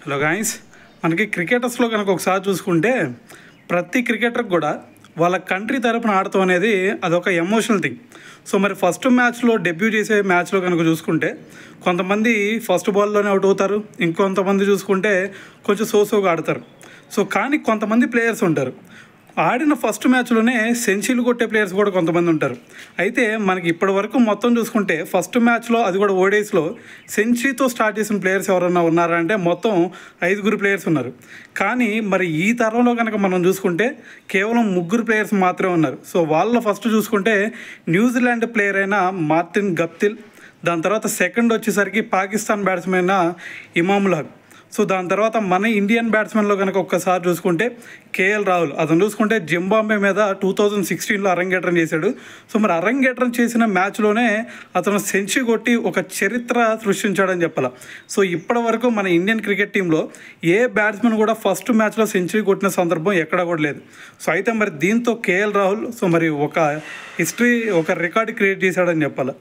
Hello guys, మనకి క్రికెటర్స్లో కనుక ఒకసారి చూసుకుంటే ప్రతి క్రికెటర్కి కూడా వాళ్ళ కంట్రీ తరపున ఆడటం అనేది అదొక ఎమోషనల్ థింగ్. సో మరి ఫస్ట్ మ్యాచ్లో డెబ్యూ చేసే మ్యాచ్లో కనుక చూసుకుంటే కొంతమంది ఫస్ట్ బాల్లోనే అవుట్ అవుతారు, ఇంకొంతమంది చూసుకుంటే కొంచెం సోగా ఆడతారు. సో కానీ కొంతమంది ప్లేయర్స్ ఉంటారు, ఆడిన ఫస్ట్ మ్యాచ్లోనే సెంచరీలు కొట్టే ప్లేయర్స్ కూడా కొంతమంది ఉంటారు. అయితే మనకి ఇప్పటి వరకు మొత్తం చూసుకుంటే ఫస్ట్ మ్యాచ్లో, అది కూడా ఓడీఐస్లో సెంచరీతో స్టార్ట్ చేసిన ప్లేయర్స్ ఎవరన్నా ఉన్నారా అంటే మొత్తం 5 ప్లేయర్స్ ఉన్నారు. కానీ మరి ఈ తరంలో కనుక మనం చూసుకుంటే కేవలం 3 ప్లేయర్స్ మాత్రమే ఉన్నారు. సో వాళ్ళ ఫస్ట్ చూసుకుంటే న్యూజిలాండ్ ప్లేయర్ అయిన మార్టిన్ గప్టిల్, దాని తర్వాత సెకండ్ వచ్చేసరికి పాకిస్తాన్ బ్యాట్స్మెన్ ఇమాముల్ హక్. సో దాని తర్వాత మన ఇండియన్ బ్యాట్స్మెన్లో కనుక ఒక్కసారి చూసుకుంటే కేఎల్ రాహుల్. అతను చూసుకుంటే జింబాబ్వే మీద 2016లో అరంగేట్రం చేశాడు. సో మరి అరంగేట్రం చేసిన మ్యాచ్లోనే అతను సెంచరీ కొట్టి ఒక చరిత్ర సృష్టించాడని చెప్పాలి. సో ఇప్పటి వరకు మన ఇండియన్ క్రికెట్ టీంలో ఏ బ్యాట్స్మెన్ కూడా ఫస్ట్ మ్యాచ్లో సెంచరీ కొట్టిన సందర్భం ఎక్కడా కూడా లేదు. సో అయితే మరి దీంతో కేఎల్ రాహుల్ సో మరి ఒక హిస్టరీ, ఒక రికార్డు క్రియేట్ చేశాడని చెప్పాలి.